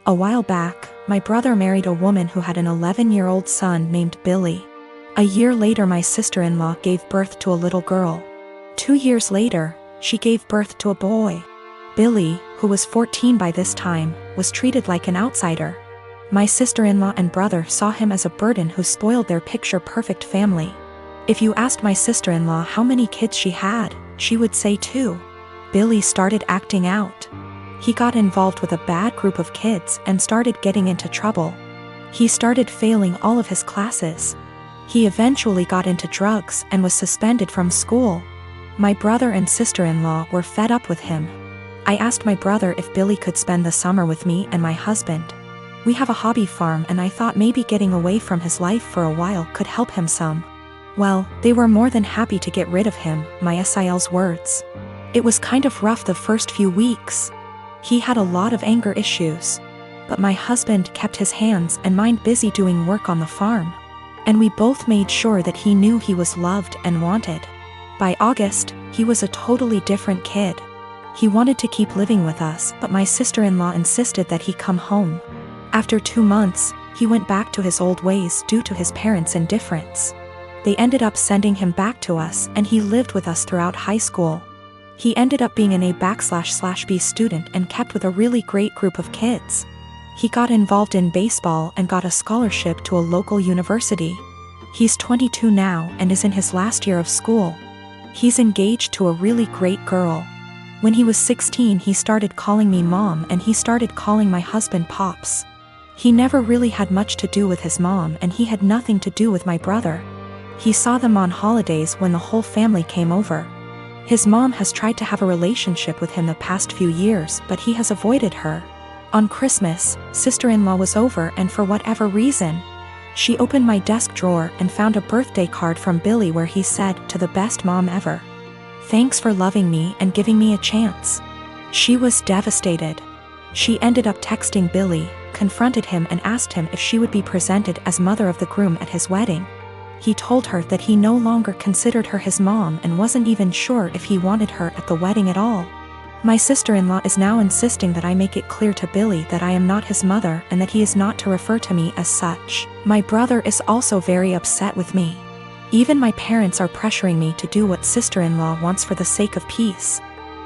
A while back, my brother married a woman who had an 11-year-old son named Billy. A year later, my sister-in-law gave birth to a little girl. 2 years later, she gave birth to a boy. Billy, who was 14 by this time, was treated like an outsider. My sister-in-law and brother saw him as a burden who spoiled their picture-perfect family. If you asked my sister-in-law how many kids she had, she would say 2. Billy started acting out. He got involved with a bad group of kids and started getting into trouble. He started failing all of his classes. He eventually got into drugs and was suspended from school. My brother and sister-in-law were fed up with him. I asked my brother if Billy could spend the summer with me and my husband. We have a hobby farm, and I thought maybe getting away from his life for a while could help him some. Well, they were more than happy to get rid of him, my SIL's words. It was kind of rough the first few weeks. He had a lot of anger issues. But my husband kept his hands and mind busy doing work on the farm. And we both made sure that he knew he was loved and wanted. By August, he was a totally different kid. He wanted to keep living with us, but my sister-in-law insisted that he come home. After 2 months, he went back to his old ways due to his parents' indifference. They ended up sending him back to us, and he lived with us throughout high school. He ended up being an A/B student and kept with a really great group of kids. He got involved in baseball and got a scholarship to a local university. He's 22 now and is in his last year of school. He's engaged to a really great girl. When he was 16, he started calling me mom, and he started calling my husband pops. He never really had much to do with his mom, and he had nothing to do with my brother. He saw them on holidays when the whole family came over. His mom has tried to have a relationship with him the past few years, but he has avoided her. On Christmas, sister-in-law was over, and for whatever reason, she opened my desk drawer and found a birthday card from Billy where he said, "To the best mom ever. Thanks for loving me and giving me a chance." She was devastated. She ended up texting Billy, confronted him, and asked him if she would be presented as mother of the groom at his wedding. He told her that he no longer considered her his mom and wasn't even sure if he wanted her at the wedding at all. My sister-in-law is now insisting that I make it clear to Billy that I am not his mother and that he is not to refer to me as such. My brother is also very upset with me. Even my parents are pressuring me to do what sister-in-law wants for the sake of peace.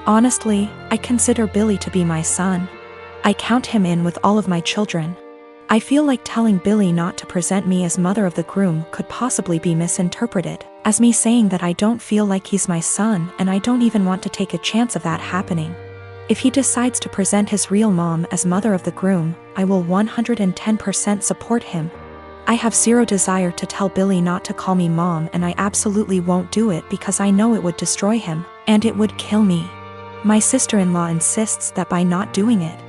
Honestly, I consider Billy to be my son. I count him in with all of my children. I feel like telling Billy not to present me as mother of the groom could possibly be misinterpreted as me saying that I don't feel like he's my son, and I don't even want to take a chance of that happening. If he decides to present his real mom as mother of the groom, I will 110% support him. I have zero desire to tell Billy not to call me mom, and I absolutely won't do it because I know it would destroy him, and it would kill me. My sister-in-law insists that by not doing it,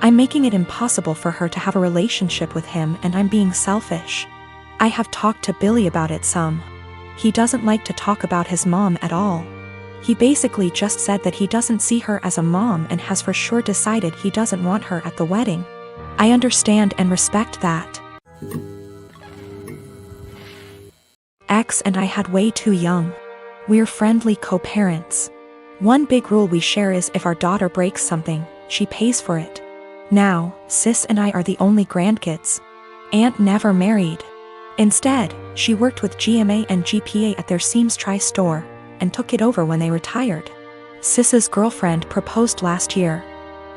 I'm making it impossible for her to have a relationship with him, and I'm being selfish. I have talked to Billy about it some. He doesn't like to talk about his mom at all. He basically just said that he doesn't see her as a mom and has for sure decided he doesn't want her at the wedding. I understand and respect that. X and I had way too young. We're friendly co-parents. One big rule we share is if our daughter breaks something, she pays for it. Now, sis and I are the only grandkids. Aunt never married. Instead, she worked with GMA and GPA at their Seams Tri-store, and took it over when they retired. Sis's girlfriend proposed last year.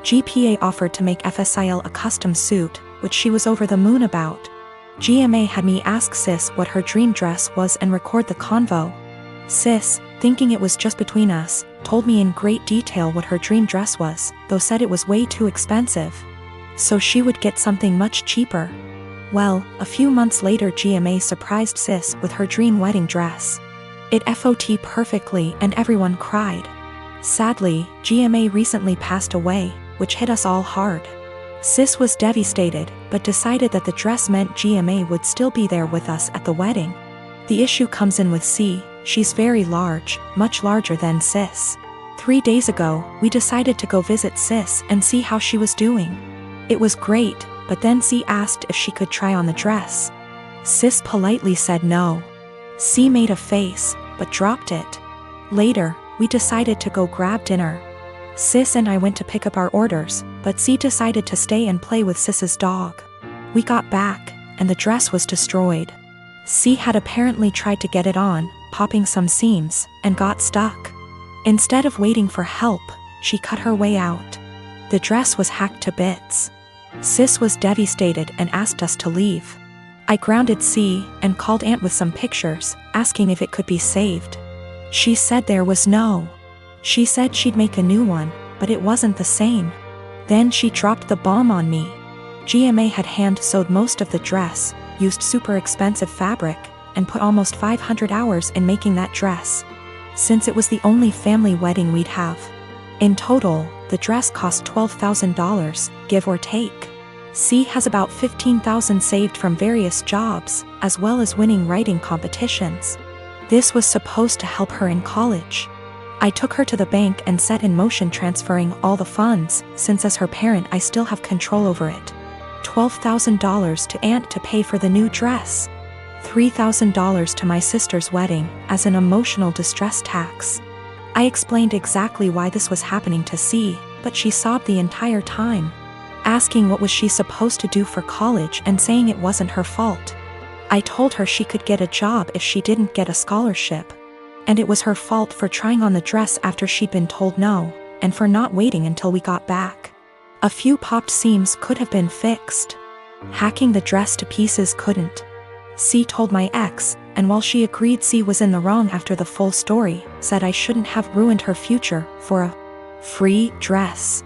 GPA offered to make FSIL a custom suit, which she was over the moon about. GMA had me ask Sis what her dream dress was and record the convo. Sis, thinking it was just between us, told me in great detail what her dream dress was, though said it was way too expensive. So she would get something much cheaper. Well, a few months later GMA surprised Sis with her dream wedding dress. It FOT perfectly and everyone cried. Sadly, GMA recently passed away, which hit us all hard. Sis was devastated, but decided that the dress meant GMA would still be there with us at the wedding. The issue comes in with C. She's very large, much larger than Sis. 3 days ago, we decided to go visit Sis and see how she was doing. It was great, but then C asked if she could try on the dress. Sis politely said no. C made a face, but dropped it. Later, we decided to go grab dinner. Sis and I went to pick up our orders, but C decided to stay and play with Sis's dog. We got back, and the dress was destroyed. C had apparently tried to get it on, popping some seams, and got stuck. Instead of waiting for help, she cut her way out. The dress was hacked to bits. Sis was devastated and asked us to leave. I grounded C and called Aunt with some pictures, asking if it could be saved. She said there was no. She said she'd make a new one, but it wasn't the same. Then she dropped the bomb on me. GMA had hand-sewed most of the dress, used super expensive fabric, and put almost 500 hours in making that dress. Since it was the only family wedding we'd have. In total, the dress cost $12,000, give or take. C has about $15,000 saved from various jobs, as well as winning writing competitions. This was supposed to help her in college. I took her to the bank and set in motion transferring all the funds, since as her parent I still have control over it. $12,000 to Aunt to pay for the new dress. $3,000 to my sister's wedding, as an emotional distress tax. I explained exactly why this was happening to C, but she sobbed the entire time, asking what was she supposed to do for college and saying it wasn't her fault. I told her she could get a job if she didn't get a scholarship. And it was her fault for trying on the dress after she'd been told no, and for not waiting until we got back. A few popped seams could have been fixed. Hacking the dress to pieces couldn't. C told my ex, and while she agreed C was in the wrong after the full story, said I shouldn't have ruined her future for a free dress.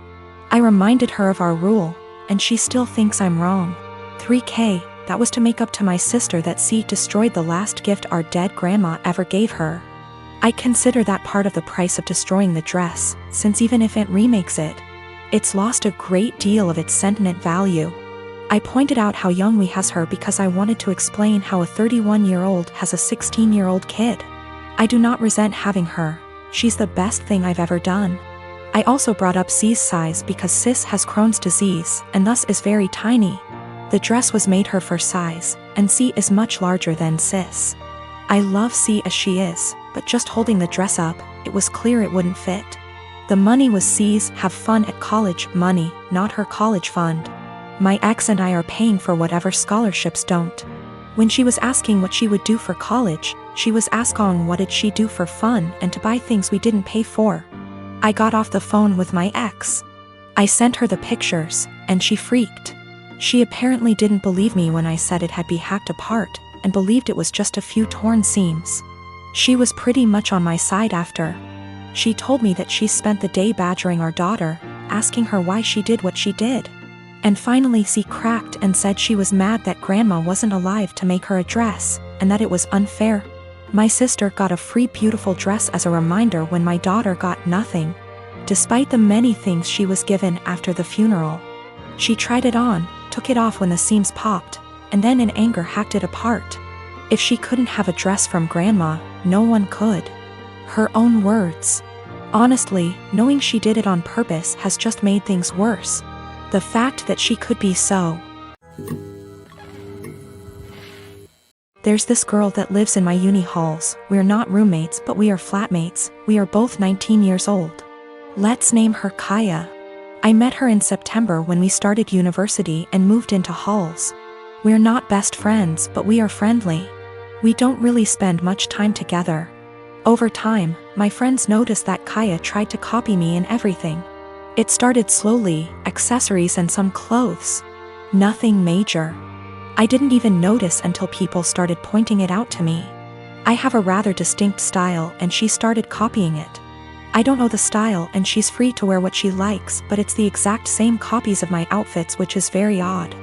I reminded her of our rule, and she still thinks I'm wrong. $3,000, that was to make up to my sister that C destroyed the last gift our dead grandma ever gave her. I consider that part of the price of destroying the dress, since even if Aunt remakes it, it's lost a great deal of its sentiment value. I pointed out how young we has her because I wanted to explain how a 31-year-old has a 16-year-old kid. I do not resent having her, she's the best thing I've ever done. I also brought up C's size because Sis has Crohn's disease and thus is very tiny. The dress was made her for size, and C is much larger than Sis. I love C as she is, but just holding the dress up, it was clear it wouldn't fit. The money was C's have fun at college money, not her college fund. My ex and I are paying for whatever scholarships don't. When she was asking what she would do for college, she was asking what did she do for fun and to buy things we didn't pay for. I got off the phone with my ex. I sent her the pictures, and she freaked. She apparently didn't believe me when I said it had been hacked apart, and believed it was just a few torn seams. She was pretty much on my side after. She told me that she spent the day badgering our daughter, asking her why she did what she did. And finally she cracked and said she was mad that grandma wasn't alive to make her a dress, and that it was unfair. My sister got a free beautiful dress as a reminder when my daughter got nothing. Despite the many things she was given after the funeral. She tried it on, took it off when the seams popped, and then in anger hacked it apart. If she couldn't have a dress from grandma, no one could. Her own words. Honestly, knowing she did it on purpose has just made things worse. The fact that she could be so. There's this girl that lives in my uni halls. We're not roommates, but we are flatmates. We are both 19 years old. Let's name her Kaya. I met her in September when we started university and moved into halls. We're not best friends, but we are friendly. We don't really spend much time together. Over time, my friends noticed that Kaya tried to copy me in everything. It started slowly, accessories and some clothes. Nothing major. I didn't even notice until people started pointing it out to me. I have a rather distinct style and she started copying it. I don't know the style and she's free to wear what she likes, but it's the exact same copies of my outfits, which is very odd.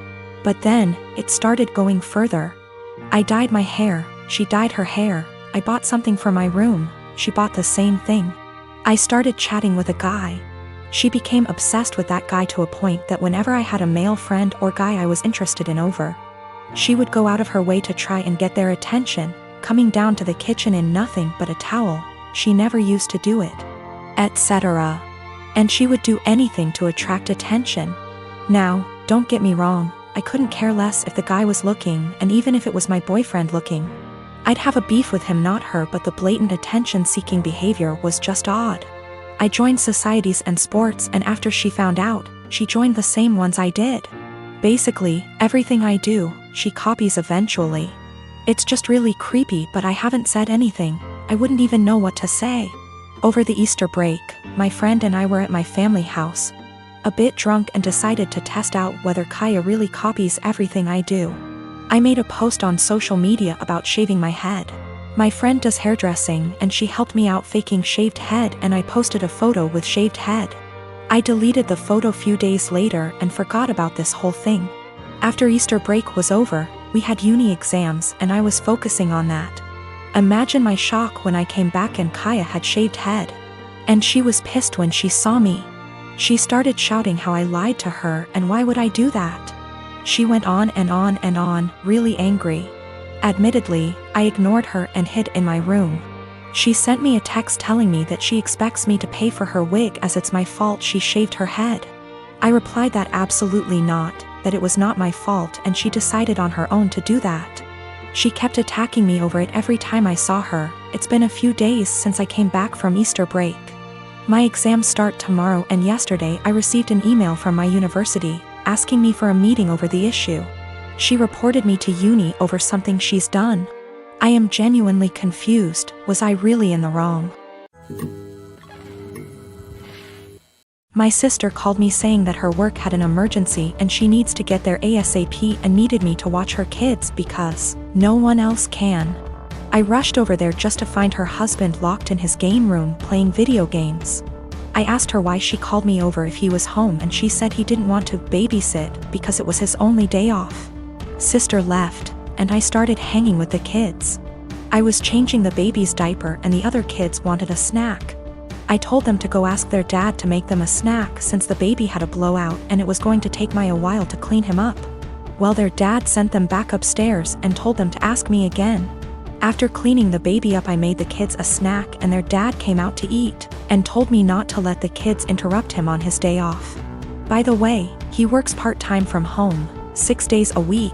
But then, it started going further. I dyed my hair, she dyed her hair. I bought something for my room, she bought the same thing. I started chatting with a guy. She became obsessed with that guy to a point that whenever I had a male friend or guy I was interested in over, she would go out of her way to try and get their attention, coming down to the kitchen in nothing but a towel. She never used to do it, etc. And she would do anything to attract attention. Now, don't get me wrong, I couldn't care less if the guy was looking, and even if it was my boyfriend looking. I'd have a beef with him, not her, but the blatant attention-seeking behavior was just odd. I joined societies and sports, and after she found out, She joined the same ones I did. Basically, everything I do, she copies eventually. It's just really creepy, but I haven't said anything. I wouldn't even know what to say. Over the Easter break, my friend and I were at my family house, a bit drunk, and decided to test out whether Kaya really copies everything I do. I made a post on social media about shaving my head. My friend does hairdressing and she helped me out faking shaved head, and I posted a photo with shaved head. I deleted the photo few days later and forgot about this whole thing. After Easter break was over, we had uni exams and I was focusing on that. Imagine my shock when I came back and Kaya had shaved head. And she was pissed when she saw me. She started shouting how I lied to her and why would I do that. She went on and on and on, really angry. Admittedly, I ignored her and hid in my room. She sent me a text telling me that she expects me to pay for her wig as it's my fault she shaved her head. I replied that absolutely not, that it was not my fault, and she decided on her own to do that. She kept attacking me over it every time I saw her. It's been a few days since I came back from Easter break. My exams start tomorrow, and yesterday I received an email from my university asking me for a meeting over the issue. She reported me to uni over something she's done. I am genuinely confused. Was I really in the wrong? My sister called me saying that her work had an emergency and she needs to get there ASAP and needed me to watch her kids because no one else can. I rushed over there just to find her husband locked in his game room playing video games. I asked her why she called me over if he was home, and she said he didn't want to babysit because it was his only day off. Sister left, and I started hanging with the kids. I was changing the baby's diaper and the other kids wanted a snack. I told them to go ask their dad to make them a snack since the baby had a blowout and it was going to take Maya a while to clean him up. Well, their dad sent them back upstairs and told them to ask me again. After cleaning the baby up, I made the kids a snack and their dad came out to eat and told me not to let the kids interrupt him on his day off. By the way, he works part-time from home, 6 days a week.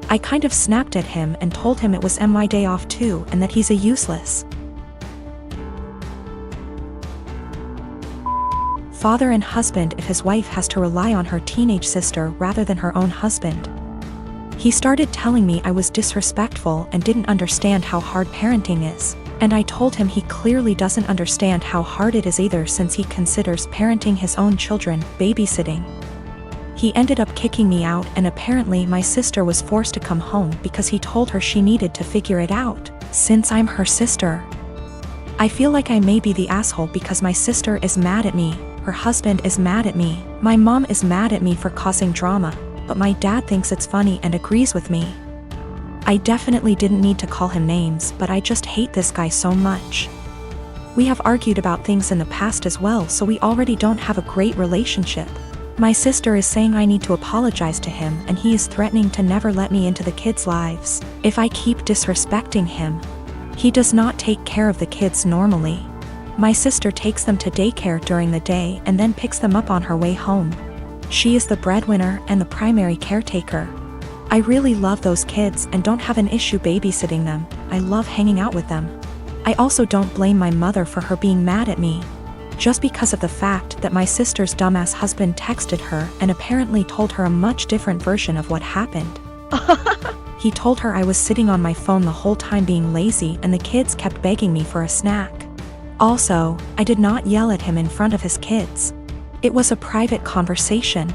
I kind of snapped at him and told him it was my day off too and that he's a useless father and husband if his wife has to rely on her teenage sister rather than her own husband. He started telling me I was disrespectful and didn't understand how hard parenting is, and I told him he clearly doesn't understand how hard it is either since he considers parenting his own children babysitting. He ended up kicking me out, and apparently my sister was forced to come home because he told her she needed to figure it out, since I'm her sister. I feel like I may be the asshole because my sister is mad at me, her husband is mad at me, my mom is mad at me for causing drama, but my dad thinks it's funny and agrees with me. I definitely didn't need to call him names, but I just hate this guy so much. We have argued about things in the past as well, so we already don't have a great relationship. My sister is saying I need to apologize to him, and he is threatening to never let me into the kids' lives if I keep disrespecting him. He does not take care of the kids normally. My sister takes them to daycare during the day and then picks them up on her way home. She is the breadwinner and the primary caretaker. I really love those kids and don't have an issue babysitting them. I love hanging out with them. I also don't blame my mother for her being mad at me, just because of the fact that my sister's dumbass husband texted her and apparently told her a much different version of what happened. He told her I was sitting on my phone the whole time being lazy and the kids kept begging me for a snack. Also, I did not yell at him in front of his kids. It was a private conversation.